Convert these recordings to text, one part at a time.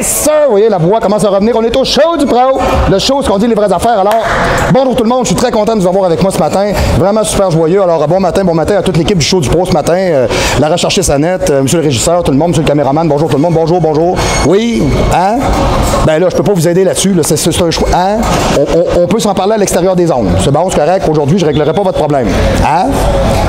Yes, sir! Vous voyez, la voix commence à revenir. On est au show du pro. Le show, ce qu'on dit, les vraies affaires. Alors, bonjour tout le monde. Je suis très content de vous avoir avec moi ce matin. Vraiment super joyeux. Alors, bon matin à toute l'équipe du show du pro ce matin. La recherchiste Annette, monsieur le régisseur, tout le monde, monsieur le caméraman. Bonjour tout le monde. Bonjour, bonjour. Oui, hein? Ben là, je peux pas vous aider là-dessus. Là. C'est un choix. Hein? On peut s'en parler à l'extérieur des ondes. C'est bon, c'est correct. Aujourd'hui, je réglerai pas votre problème. Hein?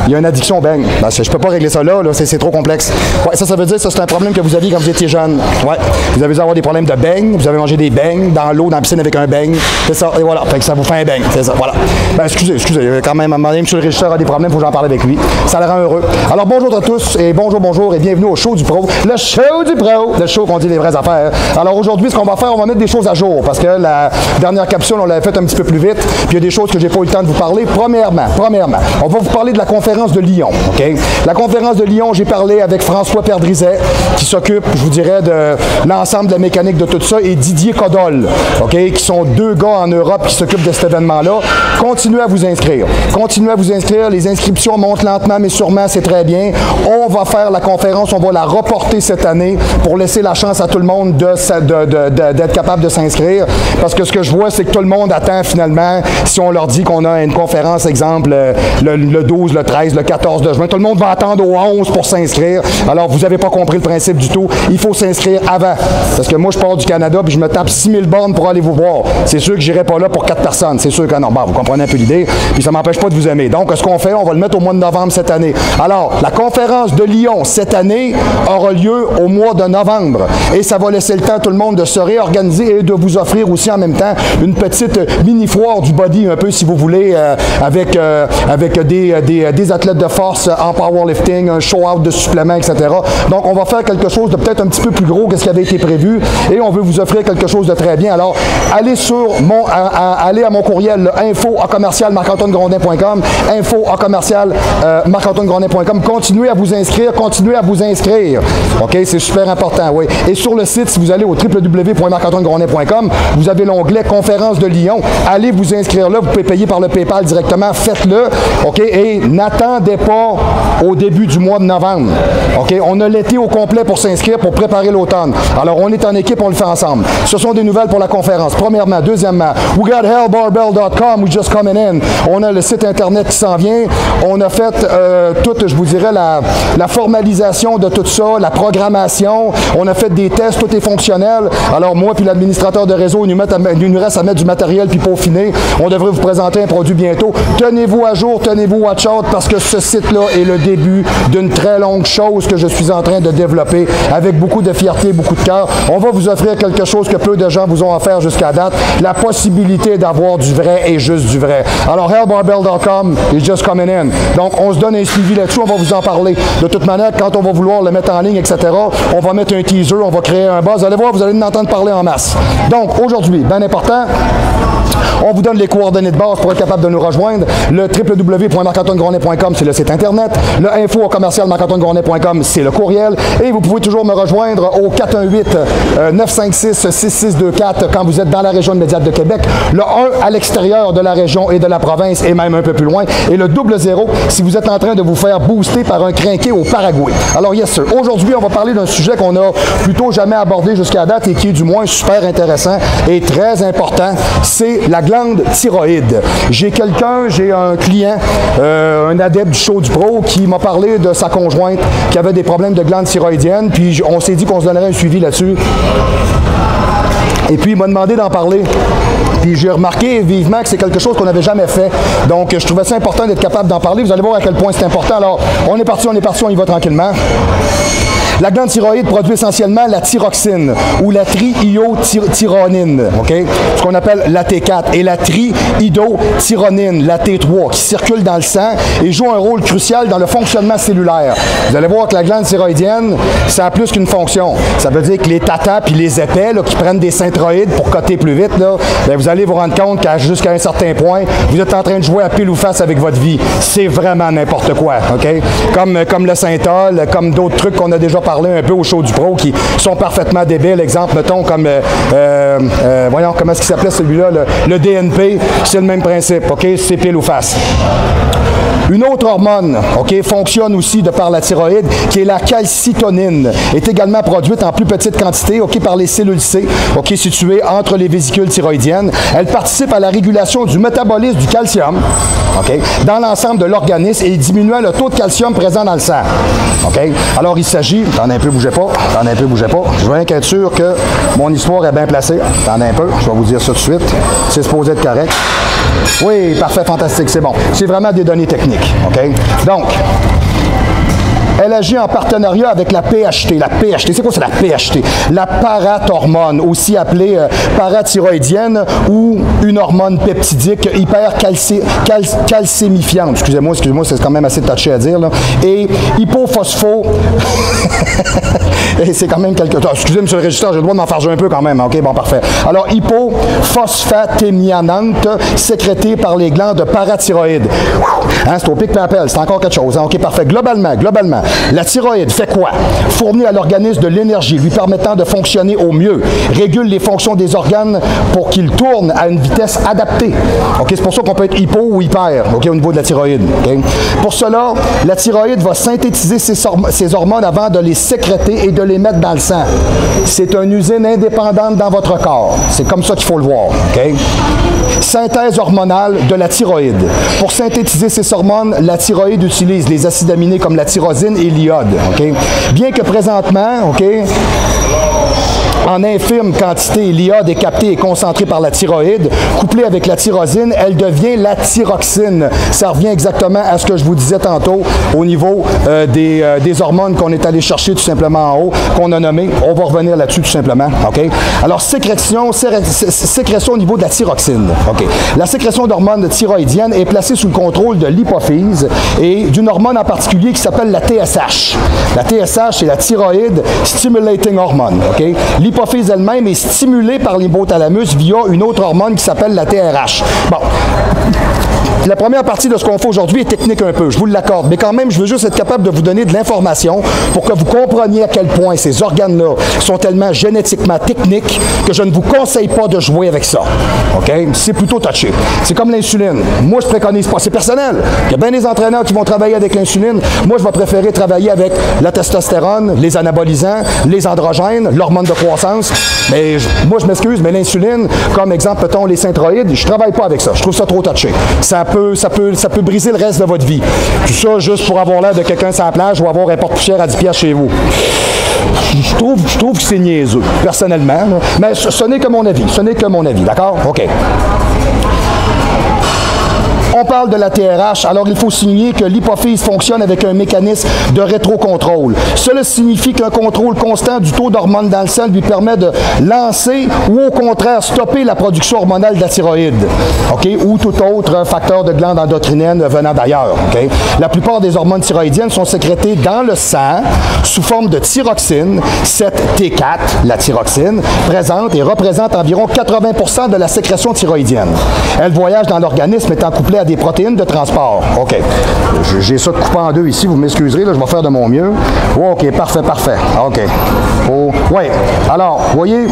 Il y a une addiction au beigne. Ben, je peux pas régler ça là. C'est trop complexe. Ouais, ça veut dire que c'est un problème que vous aviez quand vous étiez jeune. Ouais. Vous avez dû avoir des problèmes de beignes. Vous avez mangé des beignes dans l'eau, dans la piscine avec un beigne. C'est ça. Et voilà. Fait que ça vous fait un beigne. C'est ça. Voilà. Ben, excusez. Quand même, à un moment donné, monsieur le régisseur a des problèmes. Il faut que j'en parle avec lui. Ça le rend heureux. Alors, bonjour à tous et bonjour et bienvenue au show du pro. Le show du pro. Le show qu'on dit les vraies affaires. Alors, aujourd'hui, ce qu'on va faire, on va mettre des choses à jour parce que la dernière capsule, on l'avait faite un petit peu plus vite. Puis il y a des choses que j'ai pas eu le temps de vous parler. Premièrement, on va vous parler de la conférence de Lyon. OK? La conférence de Lyon, j'ai parlé avec François Perdrizet, qui s'occupe, je vous dirais, de l'ensemble de la mécanique de tout ça, et Didier Codol, OK? Qui sont deux gars en Europe qui s'occupent de cet événement-là. Continuez à vous inscrire. Continuez à vous inscrire. Les inscriptions montent lentement, mais sûrement, c'est très bien. On va faire la conférence, on va la reporter cette année pour laisser la chance à tout le monde d'être capable de s'inscrire. Parce que ce que je vois, c'est que tout le monde attend finalement, si on leur dit qu'on a une conférence, exemple, le 12, le 13, le 14 de juin, tout le monde va attendre au 11 pour s'inscrire. Alors, vous n'avez pas compris le principe du tout. Il faut s'inscrire avant. Parce que moi, je pars du Canada puis je me tape 6000 bornes pour aller vous voir. C'est sûr que je n'irai pas là pour 4 personnes. C'est sûr que non. Bon, vous comprenez un peu l'idée. Puis ça ne m'empêche pas de vous aimer. Donc, ce qu'on fait, on va le mettre au mois de novembre cette année. Alors, la conférence de Lyon cette année aura lieu au mois de novembre. Et ça va laisser le temps à tout le monde de se réorganiser et de vous offrir aussi en même temps une petite mini-foire du body, un peu si vous voulez, avec des athlètes de force en powerlifting, un show-out de suppléments, etc. Donc, on va faire quelque chose de peut-être un petit peu plus gros que ce qui avait été prévu et on veut vous offrir quelque chose de très bien. Alors, allez allez à mon courriel, info@marc-antoine-grondin.com, info@marc-antoine-grondin.com. Continuez à vous inscrire. OK? C'est super important, oui. Et sur le site, si vous allez au www.marc-antoine-grondin.com, vous avez l'onglet Conférence de Lyon. Allez vous inscrire là. Vous pouvez payer par le PayPal directement. Faites-le. OK? Et n'attendez pas au début du mois de novembre. OK? On a l'été au complet pour s'inscrire, pour préparer l'automne. Alors, on est en équipe, on le fait ensemble. Ce sont des nouvelles pour la conférence. Premièrement. Deuxièmement, wegotHellBarbell.com, we just coming in. On a le site Internet qui s'en vient. On a fait toute, je vous dirais, la formalisation de tout ça, la programmation. On a fait des tests, tout est fonctionnel. Alors, moi puis l'administrateur de réseau, il nous reste à mettre du matériel puis peaufiner. On devrait vous présenter un produit bientôt. Tenez-vous à jour, tenez-vous watch out parce que ce site-là est le début d'une très longue chose que je suis en train de développer avec beaucoup de fierté, beaucoup de cœur. On va vous offrir quelque chose que peu de gens vous ont offert jusqu'à date, la possibilité d'avoir du vrai et juste du vrai. Alors, hellbarbell.com is just coming in. Donc, on se donne un suivi là-dessus, on va vous en parler. De toute manière, quand on va vouloir le mettre en ligne, etc., on va mettre un teaser, on va créer un buzz. Vous allez voir, vous allez en entendre parler en masse. Donc, aujourd'hui, bien important, on vous donne les coordonnées de base pour être capable de nous rejoindre. Le www.marc-antoine-grondin.com, c'est le site Internet. Le info@marc-antoine-grondin.com, c'est le courriel. Et vous pouvez toujours me rejoindre au 418-956-6624 quand vous êtes dans la région immédiate de Québec. Le 1 à l'extérieur de la région et de la province et même un peu plus loin. Et le 00 si vous êtes en train de vous faire booster par un crinqué au Paraguay. Alors, yes sir. Aujourd'hui, on va parler d'un sujet qu'on a plutôt jamais abordé jusqu'à date et qui est du moins super intéressant et très important. C'est la glande thyroïde. J'ai un client, un adepte du show du pro qui m'a parlé de sa conjointe qui avait des problèmes de glande thyroïdienne, puis on s'est dit qu'on se donnerait un suivi là-dessus. Et puis, il m'a demandé d'en parler. Puis, j'ai remarqué vivement que c'est quelque chose qu'on n'avait jamais fait. Donc, je trouvais ça important d'être capable d'en parler. Vous allez voir à quel point c'est important. Alors, on y va tranquillement. La glande thyroïde produit essentiellement la thyroxine ou la triiodthyronine, OK? Ce qu'on appelle la T4 et la triiodthyronine, la T3, qui circule dans le sang et joue un rôle crucial dans le fonctionnement cellulaire. Vous allez voir que la glande thyroïdienne, ça a plus qu'une fonction. Ça veut dire que les tatas puis les épais là, qui prennent des synthroïdes pour coter plus vite, là, bien, vous allez vous rendre compte qu'à jusqu'à un certain point, vous êtes en train de jouer à pile ou face avec votre vie. C'est vraiment n'importe quoi, OK? Comme le synthol, comme d'autres trucs qu'on a déjà parlé un peu au show du pro qui sont parfaitement débiles. Exemple, mettons, comme, voyons, comment est-ce qu'il s'appelait celui-là? Le DNP, c'est le même principe, OK? C'est pile ou face. Une autre hormone, OK, fonctionne aussi de par la thyroïde, qui est la calcitonine, est également produite en plus petite quantité, OK, par les cellules C, OK, situées entre les vésicules thyroïdiennes. Elle participe à la régulation du métabolisme du calcium, OK, dans l'ensemble de l'organisme et diminuant le taux de calcium présent dans le sang. OK? Alors, il s'agit... Attendez un peu, bougez pas. Attendez un peu, bougez pas. Je veux être sûr que mon histoire est bien placée. Attendez un peu, je vais vous dire ça tout de suite. C'est supposé être correct. Oui, parfait, fantastique, c'est bon. C'est vraiment des données techniques. OK? Donc... Elle agit en partenariat avec la PHT. La PHT, c'est quoi c'est la PHT? La parathormone, aussi appelée parathyroïdienne ou une hormone peptidique hypercalcémifiante. Excusez-moi, c'est quand même assez touché à dire. Là. Et hypophospho... Et c'est quand même quelque chose. Excusez-moi, monsieur le régisseur, j'ai le droit de m'en faire un peu quand même. OK, bon, parfait. Alors, hypophosphatémianante, sécrétée par les glandes parathyroïdes. Hein, c'est au pic d'appel, c'est encore quelque chose. Hein? OK, parfait. Globalement, la thyroïde fait quoi? Fournit à l'organisme de l'énergie, lui permettant de fonctionner au mieux. Régule les fonctions des organes pour qu'ils tournent à une vitesse adaptée. OK, c'est pour ça qu'on peut être hypo ou hyper, OK, au niveau de la thyroïde. OK? Pour cela, la thyroïde va synthétiser ses hormones avant de les sécréter et de les mettre dans le sang. C'est une usine indépendante dans votre corps. C'est comme ça qu'il faut le voir. OK? Synthèse hormonale de la thyroïde. Pour synthétiser ces hormones, la thyroïde utilise les acides aminés comme la tyrosine et l'iode. Okay? Bien que présentement, OK, en infime quantité, l'iode est capté et concentré par la thyroïde. Couplée avec la tyrosine, elle devient la thyroxine. Ça revient exactement à ce que je vous disais tantôt au niveau des hormones qu'on est allé chercher tout simplement en haut, qu'on a nommé. On va revenir là-dessus tout simplement. Okay? Alors, sécrétion au niveau de la thyroxine. Okay. La sécrétion d'hormones thyroïdiennes est placée sous le contrôle de l'hypophyse et d'une hormone en particulier qui s'appelle la TSH. La TSH, c'est la thyroïde stimulating hormone. Okay? L'hypophyse elle-même est stimulée par l'hypothalamus via une autre hormone qui s'appelle la TRH. Bon. La première partie de ce qu'on fait aujourd'hui est technique un peu, je vous l'accorde, mais quand même, je veux juste être capable de vous donner de l'information pour que vous compreniez à quel point ces organes-là sont tellement génétiquement techniques que je ne vous conseille pas de jouer avec ça. OK? C'est plutôt touché. C'est comme l'insuline. Moi, je préconise pas. C'est personnel. Il y a bien des entraîneurs qui vont travailler avec l'insuline. Moi, je vais préférer travailler avec la testostérone, les anabolisants, les androgènes, l'hormone de croissance. Mais moi, je m'excuse, mais l'insuline, comme exemple, mettons, les synthroïdes, je travaille pas avec ça. Je trouve ça trop touché. Ça peut briser le reste de votre vie. Tout ça juste pour avoir l'air de quelqu'un sur la plage ou avoir un porte-poussière à 10 piastres chez vous. Je trouve que c'est niaiseux, personnellement. Là. Mais ce n'est que mon avis. Ce n'est que mon avis, d'accord? OK. On parle de la TRH, alors il faut signaler que l'hypophyse fonctionne avec un mécanisme de rétrocontrôle. Cela signifie qu'un contrôle constant du taux d'hormones dans le sang lui permet de lancer ou au contraire stopper la production hormonale de la thyroïde, okay, ou tout autre facteur de glande endocrinienne venant d'ailleurs. Okay. La plupart des hormones thyroïdiennes sont sécrétées dans le sang sous forme de thyroxine, cette T4, la thyroxine, présente et représente environ 80% de la sécrétion thyroïdienne. Elle voyage dans l'organisme étant couplée à des protéines de transport. OK. J'ai ça coupé en deux ici, vous m'excuserez, là, je vais faire de mon mieux. OK, parfait. OK. Oh, oui. Alors, vous voyez,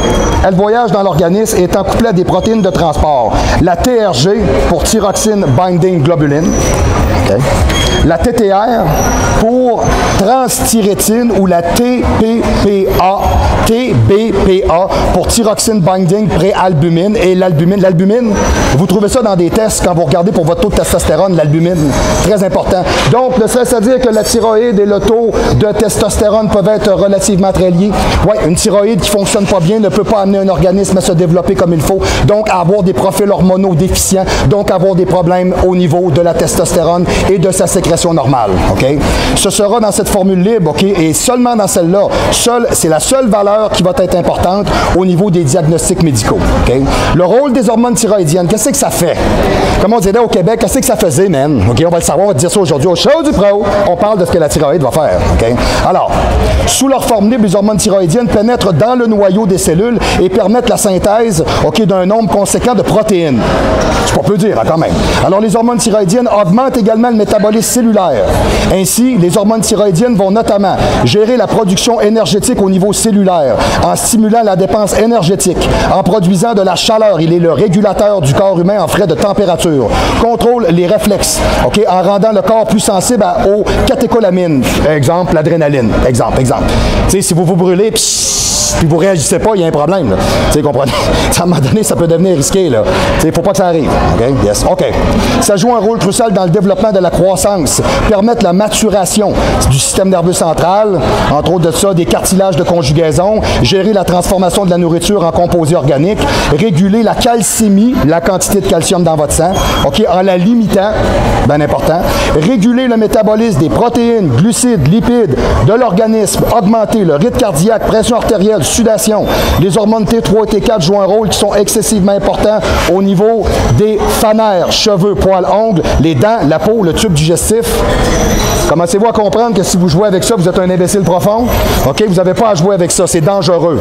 elle voyage dans l'organisme étant couplée à des protéines de transport. La TRG pour thyroxine binding globulin. OK. La TTR pour transthyrétine ou la TBPA pour thyroxine binding préalbumine et l'albumine. L'albumine, vous trouvez ça dans des tests quand vous regardez pour votre taux de testostérone, l'albumine, très important. Donc, c'est-à-dire que la thyroïde et le taux de testostérone peuvent être relativement très liés. Oui, une thyroïde qui ne fonctionne pas bien ne peut pas amener un organisme à se développer comme il faut, donc à avoir des profils hormonaux déficients, donc à avoir des problèmes au niveau de la testostérone et de sa sécrétion normale. OK? Ce sera dans cette formule libre, OK? Et seulement dans celle-là, c'est la seule valeur qui va être importante au niveau des diagnostics médicaux. OK? Le rôle des hormones thyroïdiennes, qu'est-ce que ça fait? Comme on dirait au Québec, qu'est-ce que ça faisait, man? OK? On va le savoir, on va te dire ça aujourd'hui au show du pro. On parle de ce que la thyroïde va faire. OK? Alors, sous leur forme libre, les hormones thyroïdiennes pénètrent dans le noyau des cellules et permettent la synthèse, OK, d'un nombre conséquent de protéines. C'est pas peu dire, hein, quand même. Alors, les hormones thyroïdiennes augmentent également le métabolisme cellulaire. Ainsi, les hormones thyroïdiennes vont notamment gérer la production énergétique au niveau cellulaire. musculaire, en stimulant la dépense énergétique, en produisant de la chaleur. Il est le régulateur du corps humain en frais de température. Contrôle les réflexes, OK, en rendant le corps plus sensible aux catécholamines. Exemple, l'adrénaline. Exemple. Tu sais, si vous vous brûlez, puis vous ne réagissez pas, il y a un problème. Tu sais, comprenez? À un moment donné, ça peut devenir risqué. Il ne faut pas que ça arrive. OK? Yes. OK. Ça joue un rôle crucial dans le développement de la croissance, permettre la maturation du système nerveux central, entre autres de ça, des cartilages de conjugaison, gérer la transformation de la nourriture en composés organiques, réguler la calcémie, la quantité de calcium dans votre sang, OK, en la limitant, bien important, réguler le métabolisme des protéines, glucides, lipides de l'organisme, augmenter le rythme cardiaque, pression artérielle, sudation. Les hormones T3 et T4 jouent un rôle qui sont excessivement importants au niveau des fanères, cheveux, poils, ongles, les dents, la peau, le tube digestif. Commencez-vous à comprendre que si vous jouez avec ça, vous êtes un imbécile profond? OK? Vous n'avez pas à jouer avec ça. C'est dangereux.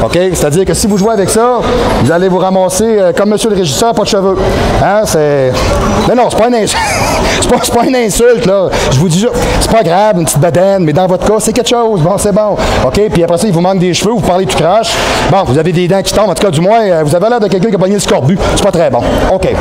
OK? C'est-à-dire que si vous jouez avec ça, vous allez vous ramasser comme monsieur le régisseur, pas de cheveux. Hein? C'est... Mais non, c'est pas une insulte. c'est pas une insulte, là. Je vous dis, c'est pas grave, une petite bedaine, mais dans votre cas, c'est quelque chose. Bon, c'est bon. OK? Puis après ça, il vous manque des cheveux, vous parlez tout crash. Bon, vous avez des dents qui tombent. En tout cas, du moins, vous avez l'air de quelqu'un qui a pogné le scorbut. C'est pas très bon. OK.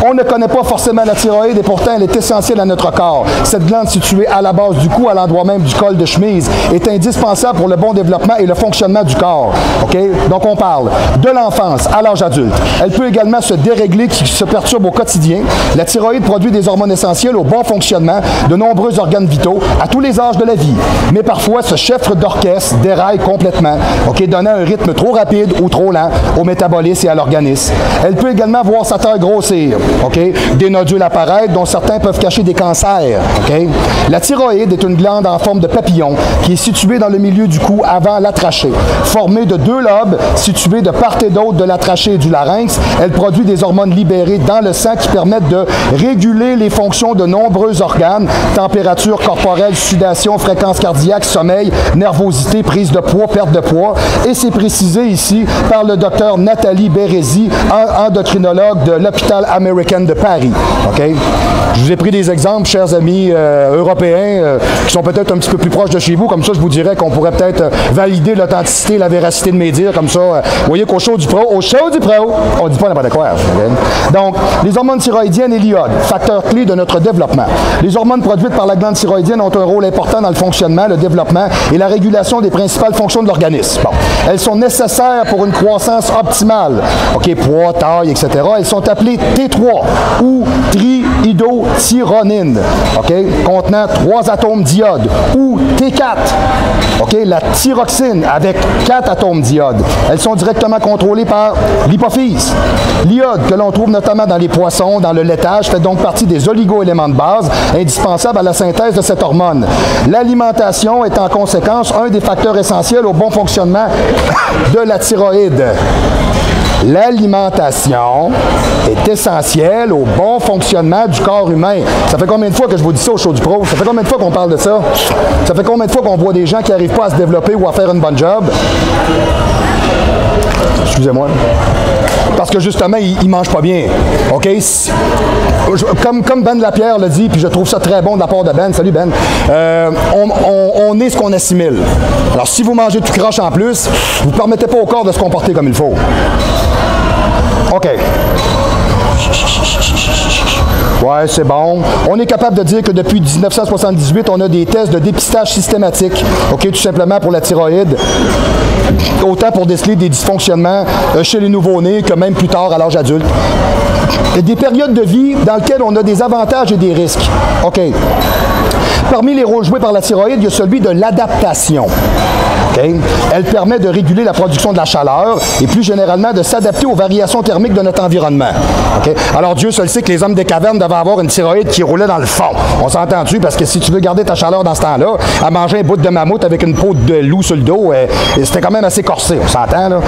On ne connaît pas forcément la thyroïde et pourtant, elle est essentielle à notre corps. Cette glande située à la base du cou, à l'endroit même du col de chemise, est indispensable pour le bon développement et le fonctionnement du corps. OK? Donc, on parle de l'enfance à l'âge adulte. Elle peut également se dérégler, qui se perturbe au quotidien. La thyroïde produit des hormones essentielles au bon fonctionnement de nombreux organes vitaux à tous les âges de la vie. Mais parfois, ce chef d'orchestre déraille complètement, OK, donnant un rythme trop rapide ou trop lent au métabolisme et à l'organisme. Elle peut également voir sa taille grossir, OK? Des nodules apparaître, dont certains peuvent cacher des cancers, OK? La thyroïde est une glande en forme de papillon qui est située dans le milieu du cou avant la trachée. Formée de deux lobes situés de part et d'autre de la trachée et du larynx, elle produit des hormones libérées dans le sang qui permettent de réguler les fonctions de nombreux organes, température corporelle, sudation, fréquence cardiaque, sommeil, nervosité, prise de poids, perte de poids. Et c'est précisé ici par le docteur Nathalie Bérézy, endocrinologue de l'hôpital American de Paris. OK? Je vous ai pris des exemples, chers amis européens, qui sont peut-être un petit peu plus proches de chez vous. Comme ça, je vous dirais qu'on pourrait peut-être valider l'authenticité, la véracité de mes dires. Comme ça, vous voyez qu'au show du pro, on ne dit pas n'importe quoi. Okay? Donc, les hormones thyroïdiennes et l'iode, facteurs clés de notre développement. Les hormones produites par la glande thyroïdienne ont un rôle important dans le fonctionnement, le développement et la régulation des principales fonctions de l'organisme. Bon. Elles sont nécessaires pour une croissance optimale. OK, poids, taille, etc. Elles sont appelées T3 ou triiodothyronine, OK, contenant 3 atomes d'iode, ou T4, OK, la thyroxine avec 4 atomes d'iode. Elles sont directement contrôlées par l'hypophyse. L'iode, que l'on trouve notamment dans les poissons, dans le laitage, fait donc partie des oligo-éléments de base indispensables à la synthèse de cette hormone. L'alimentation est en conséquence un des facteurs essentiels au bon fonctionnement de la thyroïde. L'alimentation est essentielle au bon fonctionnement du corps humain. Ça fait combien de fois que je vous dis ça au show du pro? Ça fait combien de fois qu'on parle de ça? Ça fait combien de fois qu'on voit des gens qui n'arrivent pas à se développer ou à faire une bonne job? Excusez-moi. Parce que justement, ils ne mangent pas bien. OK? Comme Ben Lapierre l'a dit, puis je trouve ça très bon de la part de Ben. Salut Ben. On est ce qu'on assimile. Alors, si vous mangez tout croche en plus, vous ne permettez pas au corps de se comporter comme il faut. OK. Ouais, c'est bon. On est capable de dire que depuis 1978, on a des tests de dépistage systématique, OK, tout simplement pour la thyroïde, autant pour déceler des dysfonctionnements chez les nouveau-nés que même plus tard à l'âge adulte. Il y a des périodes de vie dans lesquelles on a des avantages et des risques. OK. Parmi les rôles joués par la thyroïde, il y a celui de l'adaptation. Okay? Elle permet de réguler la production de la chaleur et plus généralement de s'adapter aux variations thermiques de notre environnement. Okay? Alors Dieu seul sait que les hommes des cavernes devaient avoir une thyroïde qui roulait dans le fond. On s'entend-tu? Parce que si tu veux garder ta chaleur dans ce temps-là, à manger un bout de mammouth avec une peau de loup sur le dos, c'était quand même assez corsé, on s'entend là?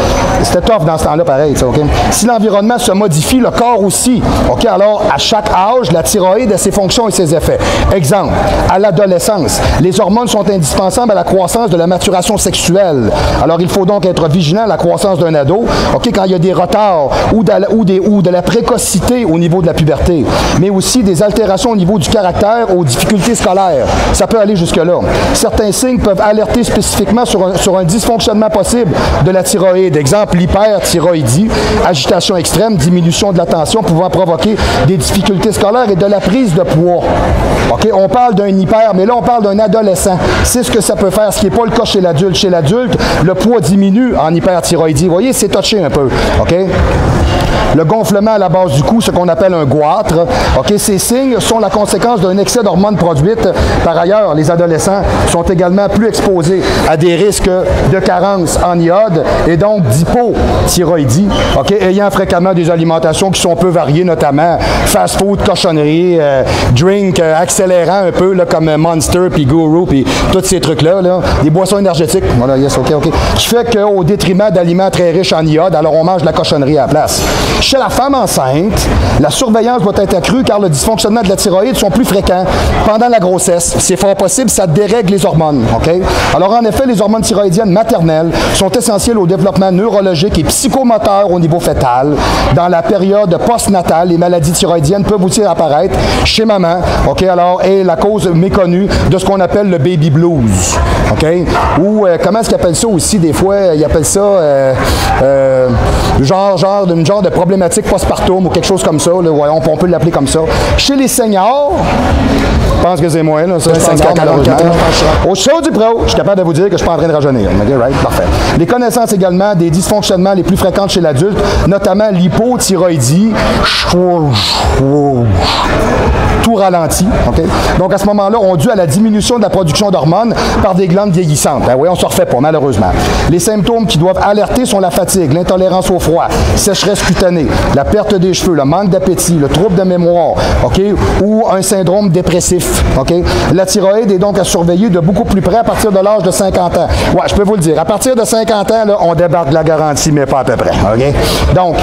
C'était tough dans ce temps-là, pareil. Okay? Si l'environnement se modifie, le corps aussi. Okay? Alors, à chaque âge, la thyroïde a ses fonctions et ses effets. Exemple, à l'adolescence, les hormones sont indispensables à la croissance de la maturation sexuelle sexuelle. Alors, il faut donc être vigilant à la croissance d'un ado, OK, quand il y a des retards ou de la précocité au niveau de la puberté, mais aussi des altérations au niveau du caractère, aux difficultés scolaires. Ça peut aller jusque-là. Certains signes peuvent alerter spécifiquement sur un dysfonctionnement possible de la thyroïde. Exemple, l'hyperthyroïdie, agitation extrême, diminution de la tension pouvant provoquer des difficultés scolaires et de la prise de poids. OK, on parle d'un hyper, mais là, on parle d'un adolescent. C'est ce que ça peut faire, ce qui n'est pas le cas chez l'adulte. Chez l'adulte, le poids diminue en hyperthyroïdie. Vous voyez, c'est touché un peu. OK? Le gonflement à la base du cou, ce qu'on appelle un goitre. OK? Ces signes sont la conséquence d'un excès d'hormones produites. Par ailleurs, les adolescents sont également plus exposés à des risques de carence en iode et donc d'hypothyroïdie, OK? Ayant fréquemment des alimentations qui sont peu variées, notamment fast-food, cochonnerie, drink, accélérant un peu, là, comme Monster, puis Guru, puis tous ces trucs-là, là, des boissons énergétiques. Voilà, yes, OK. Qui fait qu'au détriment d'aliments très riches en iode, alors on mange de la cochonnerie à la place. Chez la femme enceinte, la surveillance doit être accrue car le dysfonctionnement de la thyroïde sont plus fréquents pendant la grossesse. C'est fort possible, ça dérègle les hormones. OK? Alors, en effet, les hormones thyroïdiennes maternelles sont essentielles au développement neurologique et psychomoteur au niveau fœtal. Dans la période postnatale, les maladies thyroïdiennes peuvent aussi apparaître chez maman. OK? Alors, et la cause méconnue de ce qu'on appelle le baby blues. OK? Ou, comment est-ce qu'ils appellent ça aussi? Des fois, ils appellent ça genre de problématique postpartum ou quelque chose comme ça. Là, voyons, on peut l'appeler comme ça. Chez les seniors, je pense que c'est moi, là, ça, au show du pro, je suis capable de vous dire que je suis pas en train de rajeunir. OK, right? Parfait. Les connaissances également des dysfonctionnements les plus fréquents chez l'adulte, notamment l'hypothyroïdie, tout ralenti. Okay? Donc, à ce moment-là, on dû à la diminution de la production d'hormones par des glandes vieillissantes. Ben oui, on ne se refait pas, malheureusement. Les symptômes qui doivent alerter sont la fatigue, l'intolérance au froid, sécheresse cutanée, la perte des cheveux, le manque d'appétit, le trouble de mémoire, OK? Ou un syndrome dépressif. OK? La thyroïde est donc à surveiller de beaucoup plus près à partir de l'âge de 50 ans. Ouais, je peux vous le dire. À partir de 50 ans, là, on débarque de la garantie, mais pas à peu près. OK? Donc,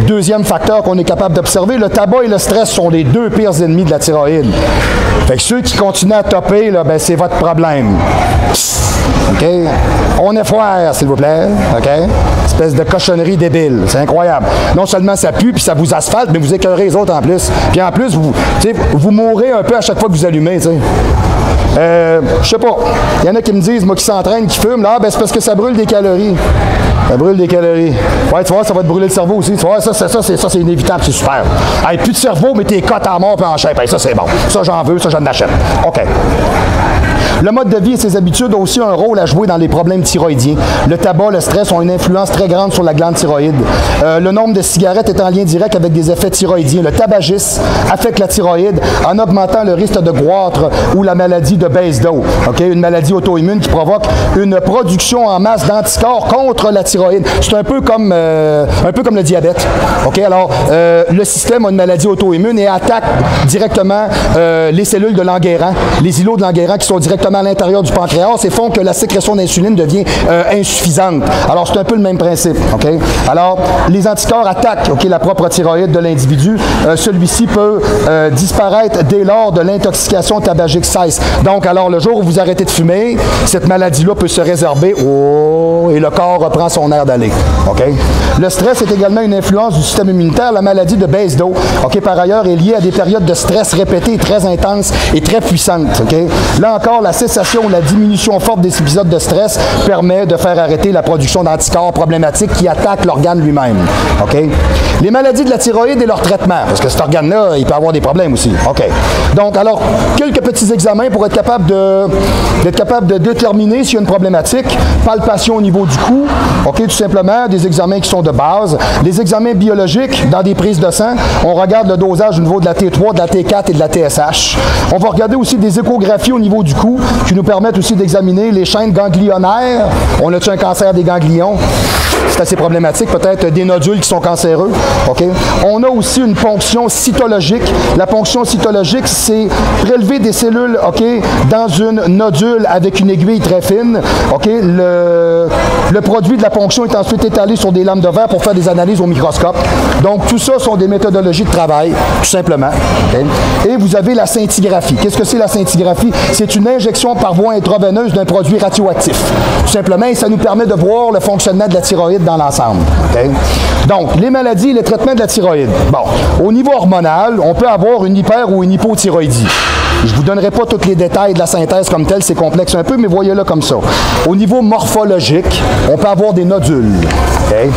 deuxième facteur qu'on est capable d'observer, le tabac et le stress sont les deux pires ennemis de la thyroïde. Fait que ceux qui continuent à topper, là, ben, c'est votre problème. OK? On est foire, s'il vous plaît. OK? Espèce de cochonnerie débile. C'est incroyable. Non seulement ça pue, puis ça vous asphalte, mais vous écœurez les autres en plus. Puis en plus, vous mourrez un peu à chaque fois que vous allumez, tu sais. Je sais pas. Il y en a qui me disent, moi qui s'entraîne, qui fume, là, ben c'est parce que ça brûle des calories. Ça brûle des calories. Ouais, tu vois, ça va te brûler le cerveau aussi. Tu vois, ça c'est inévitable, c'est super. Hey, plus de cerveau, mais t'es cotes à mort puis en shape. Hey, ça, c'est bon. Ça, j'en veux, ça, j'en achète. OK. Le mode de vie et ses habitudes ont aussi un rôle à jouer dans les problèmes thyroïdiens. Le tabac, le stress ont une influence très grande sur la glande thyroïde. Le nombre de cigarettes est en lien direct avec des effets thyroïdiens. Le tabagisme affecte la thyroïde en augmentant le risque de goitre ou la maladie de Basedow. Okay? Une maladie auto-immune qui provoque une production en masse d'anticorps contre la thyroïde. C'est un peu comme le diabète. Okay? Alors, le système a une maladie auto-immune et attaque directement les cellules de Langerhans, les îlots de Langerhans qui sont directement à l'intérieur du pancréas et font que la sécrétion d'insuline devient insuffisante. Alors, c'est un peu le même principe. Okay? Alors, les anticorps attaquent la propre thyroïde de l'individu. Celui-ci peut disparaître dès lors de l'intoxication tabagique cesse. Donc, alors, le jour où vous arrêtez de fumer, cette maladie-là peut se résorber et le corps reprend son air d'aller. Okay? Le stress est également une influence du système immunitaire. La maladie de Basedow, par ailleurs, est liée à des périodes de stress répétées, très intenses et très puissantes. Okay? Là encore, la cessation ou la diminution forte des épisodes de stress permet de faire arrêter la production d'anticorps problématiques qui attaquent l'organe lui-même. Okay? Les maladies de la thyroïde et leur traitement, parce que cet organe-là, il peut avoir des problèmes aussi. OK. Donc, alors, quelques petits examens pour être capable de déterminer s'il y a une problématique. Palpation au niveau du cou, OK, tout simplement, des examens qui sont de base. Les examens biologiques, dans des prises de sang, on regarde le dosage au niveau de la T3, de la T4 et de la TSH. On va regarder aussi des échographies au niveau du cou qui nous permettent aussi d'examiner les chaînes ganglionnaires. On a-tu un cancer des ganglions? c'est assez problématique. Peut-être des nodules qui sont cancéreux. OK? On a aussi une ponction cytologique. La ponction cytologique, c'est prélever des cellules, OK, dans une nodule avec une aiguille très fine. OK? Le produit de la ponction est ensuite étalé sur des lames de verre pour faire des analyses au microscope. Donc, tout ça sont des méthodologies de travail, tout simplement. Okay? Et vous avez la scintigraphie. Qu'est-ce que c'est la scintigraphie? C'est une injection par voie intraveineuse d'un produit radioactif. Tout simplement, et ça nous permet de voir le fonctionnement de la thyroïde dans l'ensemble. Okay? Donc, les maladies et les traitements de la thyroïde. Bon, au niveau hormonal, on peut avoir une hyper- ou une hypothyroïdie. Je ne vous donnerai pas tous les détails de la synthèse comme telle, c'est complexe un peu, mais voyez-le comme ça. Au niveau morphologique, on peut avoir des nodules. Okay?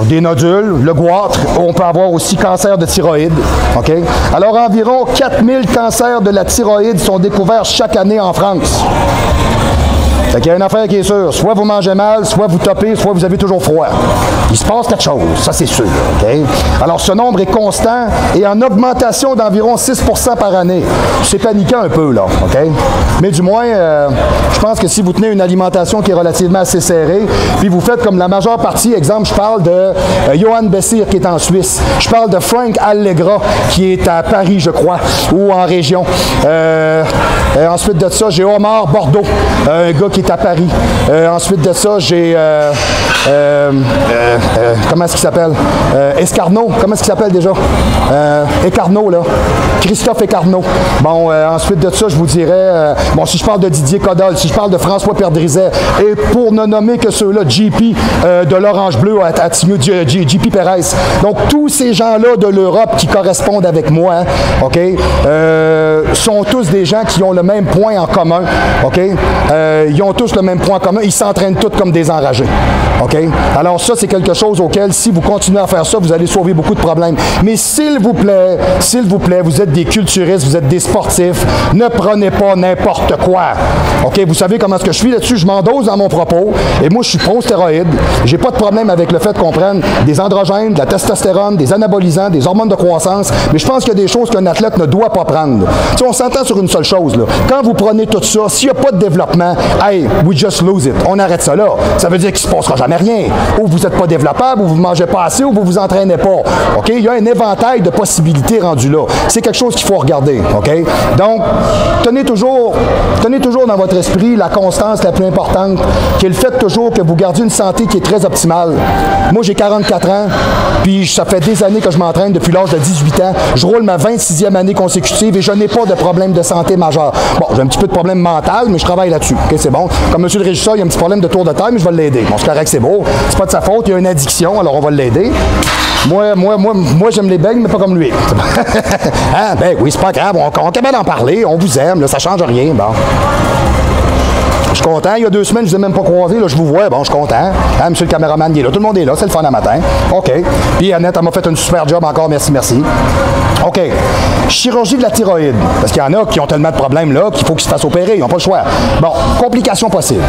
Des nodules, le goitre, on peut avoir aussi cancer de thyroïde. Okay? Alors, environ 4000 cancers de la thyroïde sont découverts chaque année en France. Fait qu'il y a une affaire qui est sûre. Soit vous mangez mal, soit vous topez, soit vous avez toujours froid. Il se passe quelque chose, ça c'est sûr. Okay? Alors ce nombre est constant et en augmentation d'environ 6% par année. C'est paniquant un peu, là. Okay? Mais du moins, je pense que si vous tenez une alimentation qui est relativement assez serrée, puis vous faites comme la majeure partie, exemple, je parle de Johan Bessir qui est en Suisse. Je parle de Frank Allegra qui est à Paris, je crois, ou en région. Ensuite de ça, j'ai Omar Bordeaux, un gars qui est à Paris. Ensuite de ça, j'ai comment est-ce qu'il s'appelle? Escarnaud. Comment est-ce qu'il s'appelle déjà? Escarnaud, là. Christophe Escarnaud. Bon, ensuite de ça, je vous dirais, bon, si je parle de Didier Codol, si je parle de François Perdrizet, et pour ne nommer que ceux-là, JP de l'Orange Bleu à Timio, JP Perez. Donc, tous ces gens-là de l'Europe qui correspondent avec moi, OK, sont tous des gens qui ont le même point en commun, OK? Ils ont tous le même point en commun. Ils s'entraînent tous comme des enragés, OK? Alors ça, c'est quelque chose auquel, si vous continuez à faire ça, vous allez sauver beaucoup de problèmes. Mais s'il vous plaît, vous êtes des culturistes, vous êtes des sportifs, ne prenez pas n'importe quoi, OK? Vous savez comment est-ce que je suis là-dessus? Je m'endose dans mon propos, et moi, je suis pro-stéroïde. J'ai pas de problème avec le fait qu'on prenne des androgènes, de la testostérone, des anabolisants, des hormones de croissance, mais je pense qu'il y a des choses qu'un athlète ne doit pas prendre. Tu sais, on s'entend sur une seule chose, là. Quand vous prenez tout ça, s'il n'y a pas de développement, hey, we just lose it. On arrête ça là. Ça veut dire qu'il ne se passera jamais rien. Ou vous n'êtes pas développable, ou vous ne mangez pas assez, ou vous ne vous entraînez pas. OK? Il y a un éventail de possibilités rendues là. C'est quelque chose qu'il faut regarder. OK? Donc, tenez toujours dans votre esprit la constance la plus importante, qui est le fait toujours que vous gardiez une santé qui est très optimale. Moi, j'ai 44 ans, puis ça fait des années que je m'entraîne depuis l'âge de 18 ans. Je roule ma 26e année consécutive et je n'ai pas de problème de santé majeur. Bon, j'ai un petit peu de problème mental, mais je travaille là-dessus. OK, c'est bon. Comme M. le régisseur, il y a un petit problème de tour de taille, mais je vais l'aider. Bon, c'est correct, c'est beau. C'est pas de sa faute, il y a une addiction, alors on va l'aider. Moi, j'aime les beignes, mais pas comme lui. Hein? Ben oui, c'est pas grave, on est capable d'en parler, on vous aime, là, ça change rien. Bon. Je suis content. Il y a 2 semaines, je ne vous ai même pas croisé. Là, je vous vois. Bon, je suis content. Hein, monsieur le caméraman, il est là. Tout le monde est là. C'est le fun à matin. OK. Puis Annette, elle m'a fait un super job encore. Merci, merci. OK. Chirurgie de la thyroïde. Parce qu'il y en a qui ont tellement de problèmes là qu'il faut qu'ils se fassent opérer. Ils n'ont pas le choix. Bon, complications possibles.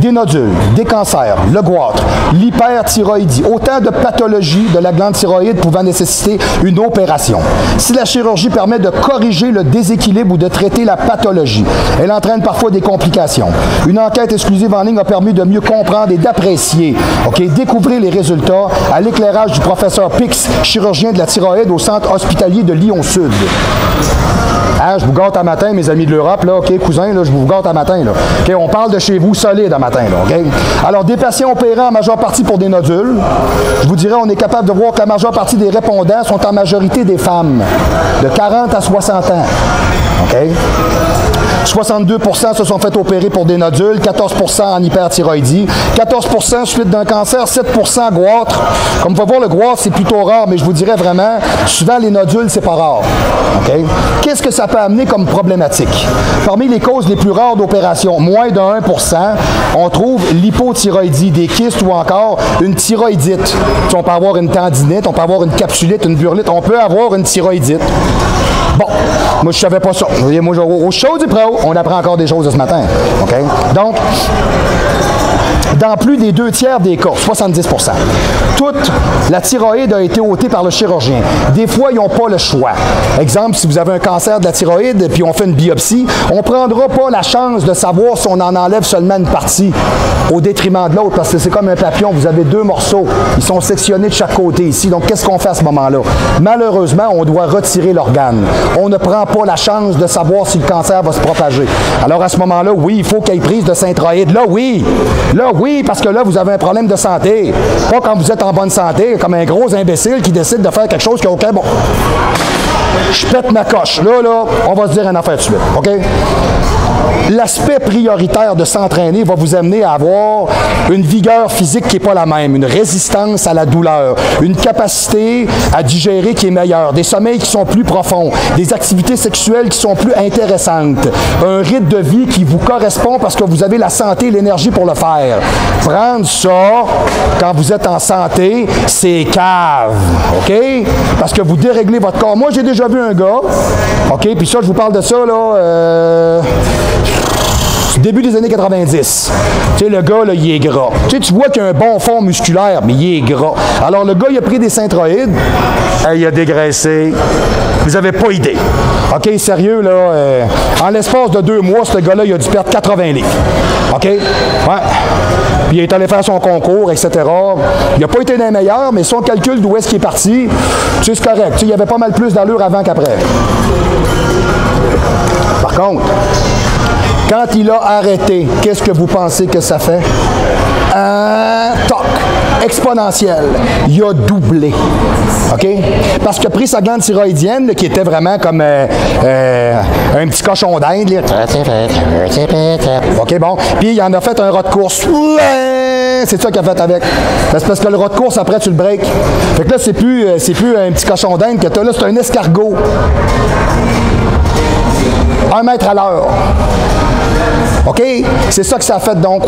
Des nodules, des cancers, le goitre, l'hyperthyroïdie. Autant de pathologies de la glande thyroïde pouvant nécessiter une opération. Si la chirurgie permet de corriger le déséquilibre ou de traiter la pathologie, elle entraîne parfois des complications. Une enquête exclusive en ligne a permis de mieux comprendre et d'apprécier, découvrir les résultats à l'éclairage du professeur Pix, chirurgien de la thyroïde au centre hospitalier de Lyon-Sud. Hein, je vous gâte à matin, mes amis de l'Europe, là, OK, cousins, là, je vous gâte à matin, là. OK, on parle de chez vous solide à matin, là, OK? Alors, des patients opérants en majeure partie pour des nodules, je vous dirais, on est capable de voir que la majeure partie des répondants sont en majorité des femmes, de 40 à 60 ans, OK? 62% se sont fait opérer pour des nodules, 14% en hyperthyroïdie, 14% suite d'un cancer, 7% goitre. Comme on va voir, le goitre, c'est plutôt rare, mais je vous dirais vraiment, souvent les nodules, c'est pas rare. Okay? Qu'est-ce que ça peut amener comme problématique? Parmi les causes les plus rares d'opération, moins de 1%, on trouve l'hypothyroïdie, des kystes ou encore une thyroïdite. On peut avoir une tendinite, on peut avoir une capsulite, une burlite, on peut avoir une thyroïdite. Bon, moi je savais pas ça. Moi, au show du pro, on apprend encore des choses ce matin. OK? Donc, Dans plus des 2/3 des cas, 70%, toute la thyroïde a été ôtée par le chirurgien. Des fois, ils n'ont pas le choix. Exemple, si vous avez un cancer de la thyroïde puis on fait une biopsie, on ne prendra pas la chance de savoir si on en enlève seulement une partie au détriment de l'autre, parce que c'est comme un papillon, vous avez 2 morceaux, ils sont sectionnés de chaque côté ici. Donc, qu'est-ce qu'on fait à ce moment-là? Malheureusement, on doit retirer l'organe. On ne prend pas la chance de savoir si le cancer va se propager. Alors, à ce moment-là, oui, il faut qu'il y ait prise de Synthroïde. Là, oui, parce que là, vous avez un problème de santé. Pas quand vous êtes en bonne santé, comme un gros imbécile qui décide de faire quelque chose qui est OK, bon, je pète ma coche. Là, on va se dire une affaire tout de suite, OK? L'aspect prioritaire de s'entraîner va vous amener à avoir une vigueur physique qui n'est pas la même, une résistance à la douleur, une capacité à digérer qui est meilleure, des sommeils qui sont plus profonds, des activités sexuelles qui sont plus intéressantes, un rythme de vie qui vous correspond parce que vous avez la santé et l'énergie pour le faire. Prendre ça, quand vous êtes en santé, c'est cave, OK? Parce que vous déréglez votre corps. Moi, j'ai déjà vu un gars, OK? Puis ça, je vous parle de ça, là, début des années 90. Tu sais, le gars, là, il est gras. Tu vois qu'il a un bon fond musculaire, mais il est gras. Alors, le gars, il a pris des Synthroïdes. Il a dégraissé. Vous n'avez pas idée. OK, sérieux, là, en l'espace de 2 mois, ce gars-là, il a dû perdre 80 livres. OK? Ouais. Puis il est allé faire son concours, etc. Il n'a pas été l'un meilleur, mais son calcul d'où est-ce qu'il est parti, c'est correct. Il y avait pas mal plus d'allure avant qu'après. Par contre, quand il a arrêté, qu'est-ce que vous pensez que ça fait? Un toc exponentiel. Il a doublé. OK? Parce qu'il a pris sa glande thyroïdienne, là, qui était vraiment comme un petit cochon d'Inde. OK, bon. Puis il en a fait un rat de course. C'est ça qu'il a fait avec. C'est parce que le rat de course, après, tu le breaks. Fait que là, c'est plus un petit cochon d'Inde que tu as là, c'est un escargot. 1 mètre à l'heure. OK? C'est ça que ça a fait, donc.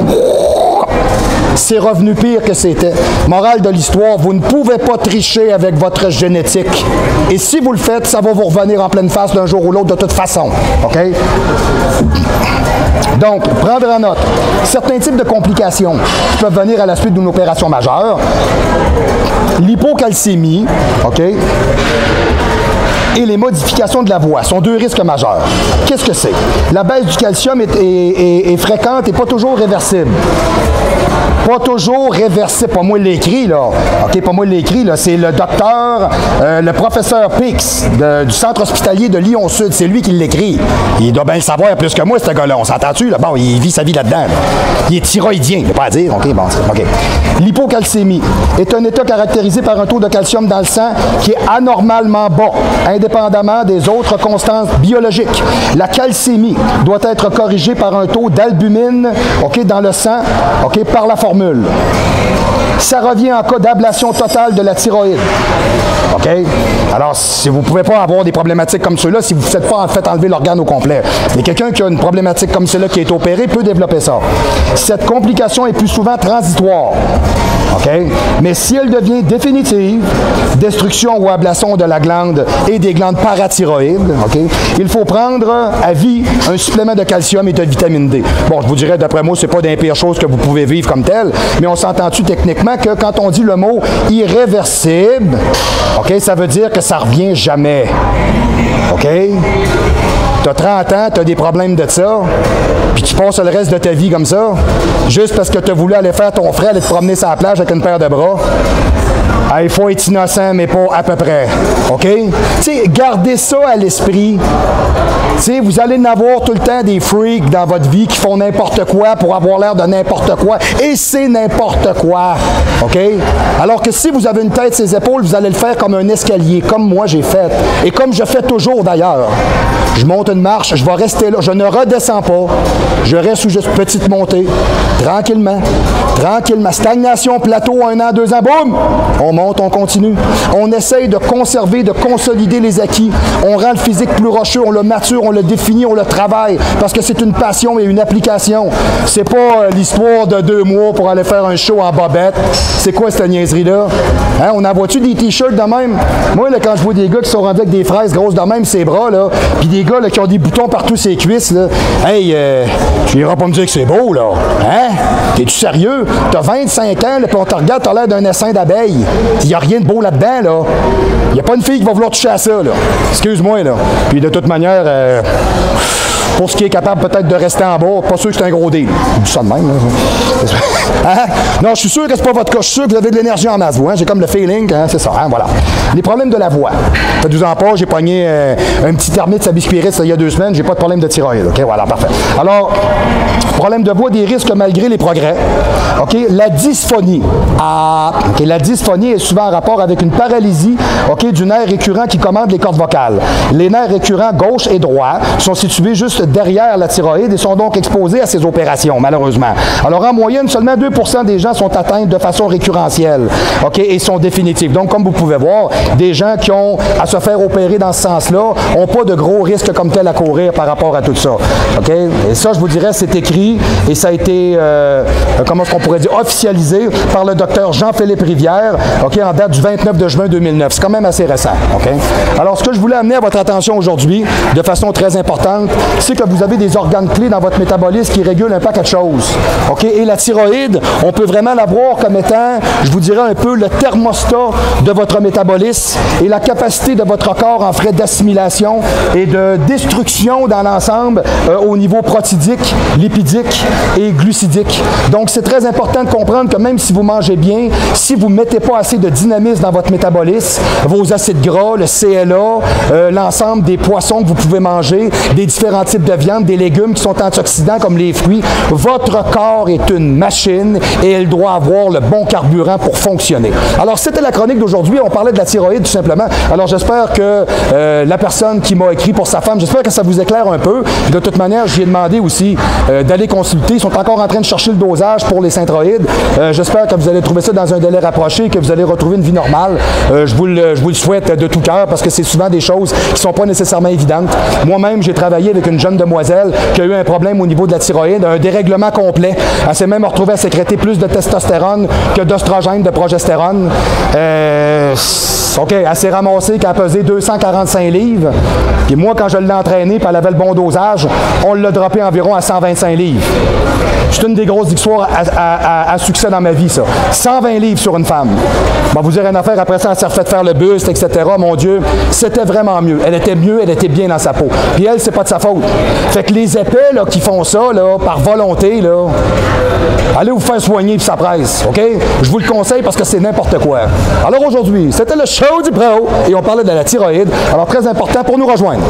C'est revenu pire que c'était. Morale de l'histoire, vous ne pouvez pas tricher avec votre génétique. Et si vous le faites, ça va vous revenir en pleine face d'un jour ou l'autre de toute façon. OK? Donc, prendre en note certains types de complications qui peuvent venir à la suite d'une opération majeure. L'hypocalcémie, OK? Et les modifications de la voix sont 2 risques majeurs. Qu'est-ce que c'est? La baisse du calcium est fréquente et pas toujours réversible. Pas toujours réversible. Pas moi l'écrit, là. OK, pas moi l'écrit, là. C'est le docteur, le professeur Pix du centre hospitalier de Lyon-Sud. C'est lui qui l'écrit. Il doit bien le savoir plus que moi, ce gars-là. On s'entend-tu, là? Bon, il vit sa vie là-dedans. Là. Il est thyroïdien, il ne pas à dire. OK, bon, OK. L'hypocalcémie est un état caractérisé par un taux de calcium dans le sang qui est anormalement bas, indépendamment des autres constantes biologiques. La calcémie doit être corrigée par un taux d'albumine, OK, dans le sang, OK, par la formule. Ça revient en cas d'ablation totale de la thyroïde. OK? Alors, si vous ne pouvez pas avoir des problématiques comme ceux-là, si vous ne faites pas en fait enlever l'organe au complet. Mais quelqu'un qui a une problématique comme celle-là qui est opérée peut développer ça. Cette complication est plus souvent transitoire. OK? Mais si elle devient définitive, destruction ou ablation de la glande et des glandes parathyroïdes, OK? Il faut prendre à vie un supplément de calcium et de vitamine D. Bon, je vous dirais, d'après moi, c'est pas des pires choses que vous pouvez vivre comme tel, mais on s'entend-tu techniquement que quand on dit le mot irréversible, OK, ça veut dire que ça revient jamais. OK? Tu as 30 ans, tu as des problèmes de ça, puis tu passes le reste de ta vie comme ça, juste parce que tu as voulu aller faire ton frère, aller te promener sur la plage avec une paire de bras. Il faut être innocent, mais pas à peu près. OK? Tu sais, gardez ça à l'esprit. Tu sais, vous allez en avoir tout le temps des freaks dans votre vie qui font n'importe quoi pour avoir l'air de n'importe quoi. Et c'est n'importe quoi. OK? Alors que si vous avez une tête sur les épaules, vous allez le faire comme un escalier, comme moi j'ai fait. Et comme je fais toujours d'ailleurs. Je monte une marche, je vais rester là. Je ne redescends pas. Je reste sous juste petite montée. Tranquillement. Tranquillement. Stagnation, plateau, 1 an, 2 ans, boum! On monte, on continue. On essaye de conserver, de consolider les acquis. On rend le physique plus rocheux, on le mature, on le définit, on le travaille. Parce que c'est une passion et une application. C'est pas l'histoire de 2 mois pour aller faire un show en bobette. C'est quoi cette niaiserie-là? Hein? On en voit-tu des t-shirts de même? Moi, là, quand je vois des gars qui sont rendus avec des fraises grosses de même, ses bras, là, puis des gars là, qui ont des boutons partout ses cuisses, là, hey, tu iras pas me dire que c'est beau, là. Hein? T'es-tu sérieux? T'as 25 ans, là, puis on te regarde, t'as l'air d'un essaim d'abeilles. Il n'y a rien de beau là-dedans, là. Il n'y a pas une fille qui va vouloir toucher à ça, là. Excuse-moi, là. Puis de toute manière, pour ce qui est capable peut-être de rester en bas, pas sûr que c'est un gros deal. Je dis ça de même, là. Hein? Non, je suis sûr que c'est pas votre cas. Je suis sûr que vous avez de l'énergie en masse, vous. Hein? J'ai comme le feeling, hein? C'est ça, hein? Voilà. Les problèmes de la voix. Faites-vous en pas, j'ai pogné un petit termite Sabispirit il y a 2 semaines, j'ai pas de problème de thyroïde. OK, voilà, parfait. Alors, problème de voix, des risques malgré les progrès. OK, la dysphonie. OK, la dysphonie est souvent en rapport avec une paralysie, OK, du nerf récurrent qui commande les cordes vocales. Les nerfs récurrents gauche et droit sont situés juste derrière la thyroïde et sont donc exposés à ces opérations, malheureusement. Alors, en moyenne, seulement 2% des gens sont atteints de façon récurrentielle, OK, et sont définitives. Donc, comme vous pouvez voir, des gens qui ont à se faire opérer dans ce sens-là n'ont pas de gros risques comme tel à courir par rapport à tout ça. OK? Et ça, je vous dirais, c'est écrit et ça a été, comment est-ce qu'on pourrait dire, officialisé par le docteur Jean-Philippe Rivière, OK, en date du 29 de juin 2009. C'est quand même assez récent. OK? Alors, ce que je voulais amener à votre attention aujourd'hui, de façon très importante, c'est que vous avez des organes clés dans votre métabolisme qui régulent un paquet de choses. OK? Et la thyroïde, on peut vraiment la voir comme étant, je vous dirais un peu, le thermostat de votre métabolisme et la capacité de votre corps en frais d'assimilation et de destruction dans l'ensemble au niveau protidique, lipidique et glucidique. Donc, c'est très important de comprendre que même si vous mangez bien, si vous ne mettez pas assez de dynamisme dans votre métabolisme, vos acides gras, le CLA, l'ensemble des poissons que vous pouvez manger, des différents types de viande, des légumes qui sont antioxydants comme les fruits, votre corps est une machine et elle doit avoir le bon carburant pour fonctionner. Alors, c'était la chronique d'aujourd'hui. On parlait de la thyroïde, tout simplement. Alors, j'espère que la personne qui m'a écrit pour sa femme, j'espère que ça vous éclaire un peu. De toute manière, j'y ai demandé aussi d'aller consulter. Ils sont encore en train de chercher le dosage pour les synthroïdes. J'espère que vous allez trouver ça dans un délai rapproché, que vous allez retrouver une vie normale. Je vous le souhaite de tout cœur parce que c'est souvent des choses qui ne sont pas nécessairement évidentes. Moi-même, j'ai travaillé avec une jeune demoiselle qui a eu un problème au niveau de la thyroïde, un dérèglement complet. Elle s'est même retrouvée à sécréter plus de testostérone que d'oestrogène, de progestérone. OK, elle s'est ramassée qu'elle pesait 245 livres. Puis moi, quand je l'ai entraînée, puis elle avait le bon dosage, on l'a droppé environ à 125 livres. C'est une des grosses histoires à succès dans ma vie, ça. 120 livres sur une femme. Bon, vous direz une affaire, après ça, elle s'est refait faire le buste, etc. Mon Dieu, c'était vraiment mieux. Elle était mieux, elle était bien dans sa peau. Puis elle, c'est pas de sa faute. Fait que les épais, là, qui font ça, là, par volonté, là, allez vous faire soigner, puis ça presse, OK? Je vous le conseille parce que c'est n'importe quoi. Alors aujourd'hui, c'était le show du pro et on parlait de la thyroïde. Alors, très important pour nous rejoindre.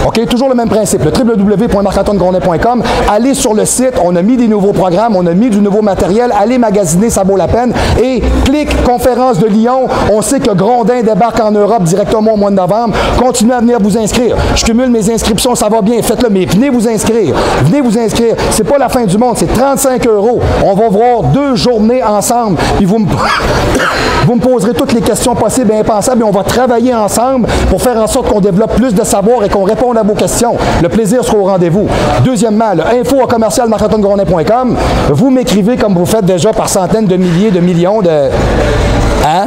OK? Toujours le même principe. Le www.marc-antoine-grondin.com. Allez sur le site. On a mis des nouveaux programmes. On a mis du nouveau matériel. Allez magasiner, ça vaut la peine. Et clique conférence de Lyon. On sait que Grondin débarque en Europe directement au mois de novembre. Continuez à venir vous inscrire. Je cumule mes inscriptions. Ça va bien. Faites-le. Mais venez vous inscrire. Venez vous inscrire. C'est pas la fin du monde. C'est 35 €. On va voir 2 journées ensemble. Puis vous me poserez toutes les questions possibles et impensables. Et on va travailler ensemble pour faire en sorte qu'on développe plus de savoir et qu'on réponde à vos questions. Le plaisir sera au rendez-vous. Deuxièmement, info@commercialmarc-antoine-grondin.com. Vous m'écrivez comme vous faites déjà par centaines de milliers, de millions de... Hein?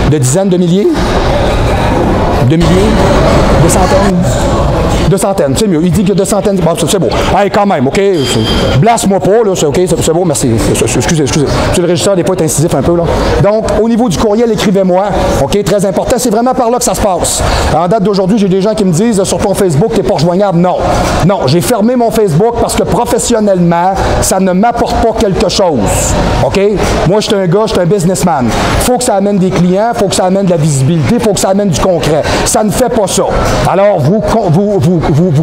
De dizaines de milliers? De milliers? De centaines? De centaines, c'est mieux. Il dit que de centaines. Bon, c'est beau. Hey, quand même, OK? Blasse-moi pas, là. C'est OK, c'est beau, merci. Excusez. Monsieur le régisseur, des fois, est incisif un peu, là. Donc, au niveau du courriel, écrivez-moi. OK? Très important. C'est vraiment par là que ça se passe. En date d'aujourd'hui, j'ai des gens qui me disent sur ton Facebook, t'es pas rejoignable. Non. Non, j'ai fermé mon Facebook parce que professionnellement, ça ne m'apporte pas quelque chose. OK? Moi, je suis un gars, je suis un businessman. Faut que ça amène des clients, faut que ça amène de la visibilité, faut que ça amène du concret. Ça ne fait pas ça. Alors, vous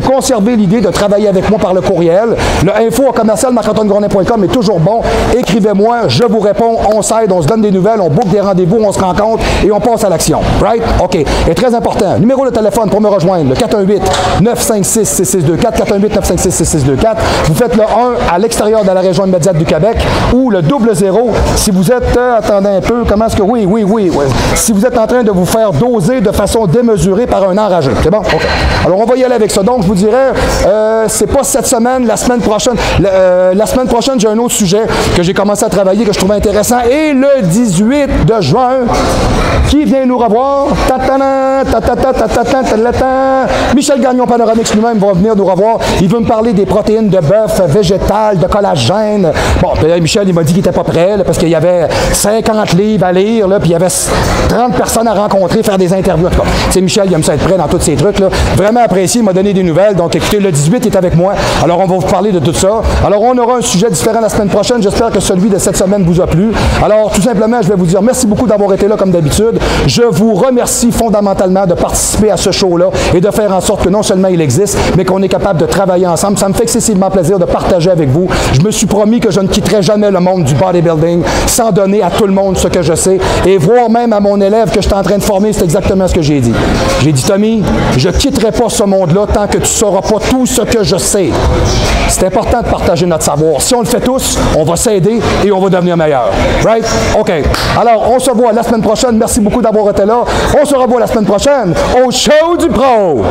conservez l'idée de travailler avec moi par le courriel. Le info@commercialmarc-antoine-grondin.com est toujours bon. Écrivez-moi, je vous réponds, on s'aide, on se donne des nouvelles, on boucle des rendez-vous, on se rencontre et on passe à l'action. Right? OK. Et très important, numéro de téléphone pour me rejoindre, le 418-956-6624, 418-956-6624. Vous faites le 1 à l'extérieur de la région immédiate du Québec ou le 00 si vous êtes, attendez un peu, comment est-ce que, oui. Si vous êtes en train de vous faire doser de façon démesurée par un enragé. C'est bon? OK. Alors, on va y aller avec avec ça. Donc, je vous dirais, c'est pas cette semaine, la semaine prochaine. La semaine prochaine, j'ai un autre sujet que j'ai commencé à travailler, que je trouvais intéressant. Et le 18 de juin, qui vient nous revoir? Michel Gagnon Panoramix lui-même va venir nous revoir. Il veut me parler des protéines de bœuf végétales, de collagène. Bon, Michel, il m'a dit qu'il n'était pas prêt, là, parce qu'il y avait 50 livres à lire, là, puis il y avait 30 personnes à rencontrer, faire des interviews. En tout cas, c'est Michel, il aime ça être prêt dans tous ces trucs, là. Vraiment apprécié, il m'a donné des nouvelles. Donc, écoutez, le 18 il est avec moi. Alors, on va vous parler de tout ça. Alors, on aura un sujet différent la semaine prochaine. J'espère que celui de cette semaine vous a plu. Alors, tout simplement, je vais vous dire merci beaucoup d'avoir été là, comme d'habitude. Je vous remercie fondamentalement de participer à ce show-là et de faire en sorte que non seulement il existe, mais qu'on est capable de travailler ensemble. Ça me fait excessivement plaisir de partager avec vous. Je me suis promis que je ne quitterai jamais le monde du bodybuilding sans donner à tout le monde ce que je sais et voir même à mon élève que je suis en train de former, c'est exactement ce que j'ai dit. J'ai dit, Tommy, je ne quitterai pas ce monde-là tant que tu ne sauras pas tout ce que je sais. C'est important de partager notre savoir. Si on le fait tous, on va s'aider et on va devenir meilleur. Right? OK. Alors, on se voit la semaine prochaine. Merci beaucoup d'avoir été là. On se revoit la semaine prochaine au Show du Pro.